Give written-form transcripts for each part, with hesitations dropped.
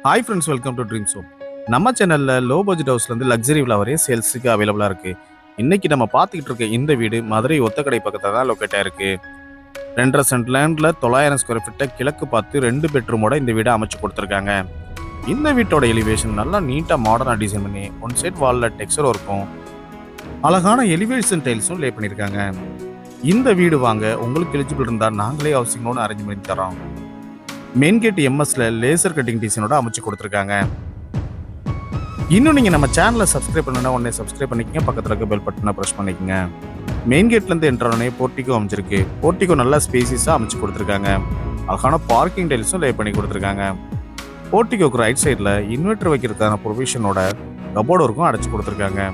Hi friends, welcome to dream show. நம்ம சேனலில் low budget ஹவுஸ்லேருந்து luxury விழா வரையும் சேல்ஸுக்கு அவைலபிளாக இருக்குது. இன்றைக்கி நம்ம பார்த்துக்கிட்டு இருக்க இந்த வீடு மதுரை ஒத்தக்கடை பக்கத்தில் தான் லொக்கேட் ஆகிருக்கு. 2.5 சென்ட் லேண்டில் 900 ஸ்கொயர் ஃபீட்டை கிழக்கு பார்த்து 2 பெட்ரூமோட இந்த வீடை அமைச்சு கொடுத்துருக்காங்க. இந்த வீட்டோட எலிவேஷன் நல்லா நீட்டாக மாடர்னாக டிசைன் பண்ணி ஒன் சைட் வாலில் டெக்ஸ்சரும் இருக்கும், அழகான எலிவேஷன் டைல்ஸும் லே பண்ணியிருக்காங்க. இந்த வீடு வாங்க உங்களுக்கு எலிஜிபிள் இருந்தால் நாங்களே ஹவுசிங் லோன் அரேஞ்ச் பண்ணி தரோம். மெயின் கேட் எம்எஸ்ல லேசர் கட்டிங் டிசைனோட அமைச்சு கொடுத்துருக்காங்க. இன்னும் நீங்கள் நம்ம சேனலை சப்ஸ்கிரைப் பண்ணணும்னா உடனே சப்ஸ்கிரைப் பண்ணிக்கங்க, பக்கத்தில் இருக்க பெல் பட்டனை ப்ரெஸ் பண்ணிக்கங்க. மெயின் கேட்லேருந்து என்ட்ரானே போர்ட்டிகோ அமைச்சிருக்கு. போர்ட்டிகோ நல்லா ஸ்பேசிஸாக அமைச்சு கொடுத்துருக்காங்க. அழகான பார்க்கிங் டைல்ஸும் லே பண்ணி கொடுத்துருக்காங்க. போர்ட்டிகோக்கு ரைட் சைடில் இன்வெர்டர் வைக்கிறதுக்கான ப்ரொவிஷனோட கபோர்டு இருக்கும் அடைச்சி கொடுத்துருக்காங்க.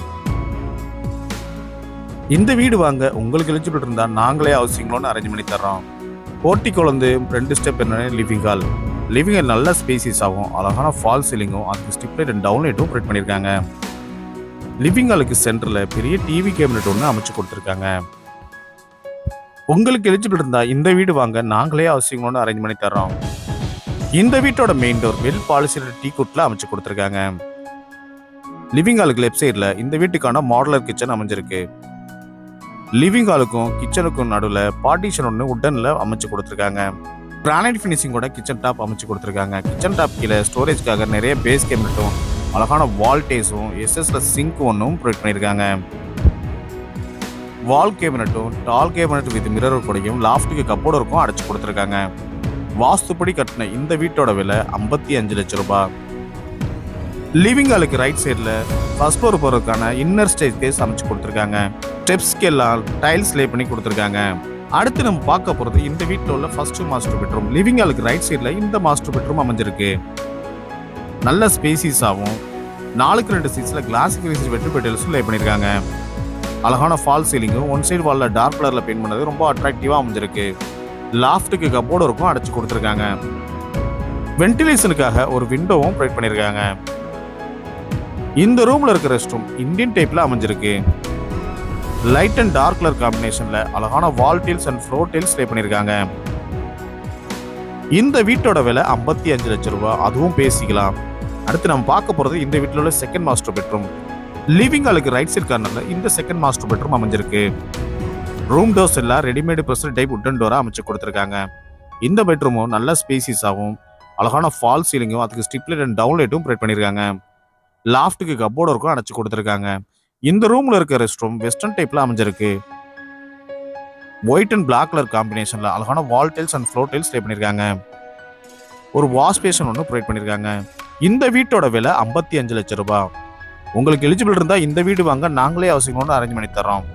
இந்த வீடு வாங்க உங்களுக்கு எலிஜிபிள் இருந்தால் நாங்களே ஹவுசிங் லோன் அரேஞ்ச் பண்ணி தர்றோம். போர்ட்டிகோலேருந்து 2 ஸ்டெப் என்னென்ன லிவிங் ஹால் நல்ல ஸ்பேசிஸ் ஆகும், அழகான ஃபால் சீலிங்கும் அதுக்கு ஸ்டிப்லைட் அண்ட் டவுன்லைட்டும் ப்ரொவைட் பண்ணியிருக்காங்க. லிவிங் ஹாலுக்கு சென்டரில் பெரிய டிவி கேபினெட் ஒன்று அமைச்சு கொடுத்துருக்காங்க. உங்களுக்கு எலிஜிபிள் இருந்தால் இந்த வீடு வாங்க நாங்களே ஹவுசிங் லோன் அரேஞ்ச் பண்ணி தர்றோம். இந்த வீட்டோட மெயின் டோர் வெல் பாலிசியோட டீ குட்டில் அமைச்சு கொடுத்துருக்காங்க. லிவிங் ஹாலுக்கு லெஃப்ட் சைடில் இந்த வீட்டுக்கான மாடுலர் கிச்சன் அமைஞ்சிருக்கு. லிவிங் ஹாலுக்கும் கிச்சனுக்கும் நடுவில் பார்ட்டிஷன் ஒன்று உட்டனில் அமைச்சு கொடுத்துருக்காங்க. கிரானைட் ஃபினிஷிங்கோட கிச்சன் டாப் அமைச்சு கொடுத்துருக்காங்க. கிச்சன் டாப் கீழே ஸ்டோரேஜ்க்காக நிறைய பேஸ் கேபினட்டும் அழகான வால்டேஸும் எஸ்எஸ்ல சிங்க் ஒன்றும் ப்ரொவைட் பண்ணியிருக்காங்க. வால் கேபினட்டும் டால் கேபினட் வித் மிரர் கூடையும் லாஃப்ட்டுக்கு கப்போர்டு இருக்கும் அடைச்சு கொடுத்துருக்காங்க. வாஸ்துப்படி கட்டின இந்த வீட்டோட விலை 55 லட்சம் ரூபாய். லிவிங் ஹாலுக்கு ரைட் சைடில் ஃபர்ஸ்ட் ஃப்ளோர் போகிறதுக்கான இன்னர் ஸ்டேஜ் கேஸ் அமைச்சு கொடுத்துருக்காங்க. ஸ்டெப்ஸ்க்கு எல்லாம் டைல்ஸ் லே பண்ணி கொடுத்துருக்காங்க. அடுத்து நம்ம பார்க்க போகிறது இந்த வீட்டில் உள்ள ஃபர்ஸ்ட் மாஸ்டர் பெட்ரூம். லிவிங் ஹாலுக்கு ரைட் சைடில் இந்த மாஸ்டர் பெட்ரூம் அமைஞ்சிருக்கு. நல்ல ஸ்பேசிஸாகவும் 4க்கு 2 சீட்ஸில் கிளாஸ் ஃபினிஷ் வெட்டு பெட்டல்ஸும் லே பண்ணியிருக்காங்க. அழகான ஃபால் சீலிங்கும் ஒன் சைடு வாலில் டார்க் கலரில் பெயிண்ட் பண்ணது ரொம்ப அட்ராக்டிவாக அமைஞ்சிருக்கு. லாஃப்ட்டுக்கு கப்போர்டு இருக்கும் அடைச்சு கொடுத்துருக்காங்க. வென்டிலேஷனுக்காக ஒரு விண்டோவும் ப்ரொவைட் பண்ணியிருக்காங்க. இந்த ரூம்ல இருக்க ரெஸ்ட் ரூம் இந்தியன் டைப்ல அமைஞ்சிருக்கு. லைட் அண்ட் டார்க் கலர் காம்பினேஷன்ல அழகான வால் டைல்ஸ் அண்ட் ஃப்ளோர் டைல்ஸ் லே பண்ணிருக்காங்க. இந்த வீட்டோட விலை 55 லட்சம் ரூபாய், அதுவும் பேசிக்கலாம். அடுத்து நம்ம பார்க்க போறது இந்த வீட்டில் உள்ள செகண்ட் மாஸ்டர் பெட்ரூம். லிவிங் ஹாலுக்கு ரைட் சைட் கார்னர்ல இந்த செகண்ட் மாஸ்டர் பெட்ரூம் அமைஞ்சிருக்கு. ரூம் டோர்ஸ் எல்லாம் readymade pressure type wooden Dora அமைச்சு கொடுத்துருக்காங்க. இந்த பெட்ரூமும் நல்ல ஸ்பேசிஸாகவும் அழகான ஃபால் சீலிங்கும் அதுக்கு ஸ்டிப்லைட் அண்ட் டவுன்லைட்டும் ப்ரொவைட் பண்ணியிருக்காங்க. லாஃப்ட்டுக்கு கப்போர்டு இருக்கும் அடைச்சு கொடுத்துருக்காங்க. இந்த ரூம்ல இருக்க ரெஸ்ட் ரூம் வெஸ்டர்ன் டைப்ல அமைஞ்சிருக்கு. ஒயிட் அண்ட் பிளாக் கலர் காம்பினேஷன்ல அழகான வால் டைல்ஸ் அண்ட் ஃப்ளோர் டைல்ஸ் லே பண்ணியிருக்காங்க. ஒரு வாஷ் பேஷன் ஒன்று ப்ரொவைட் பண்ணியிருக்காங்க. இந்த வீட்டோட விலை 55 லட்சம் ரூபாய். உங்களுக்கு எலிஜிபிள் இருந்தால் இந்த வீடு வாங்க நாங்களே ஹவுசிங் லோன் அரேஞ்ச் பண்ணி தரோம்.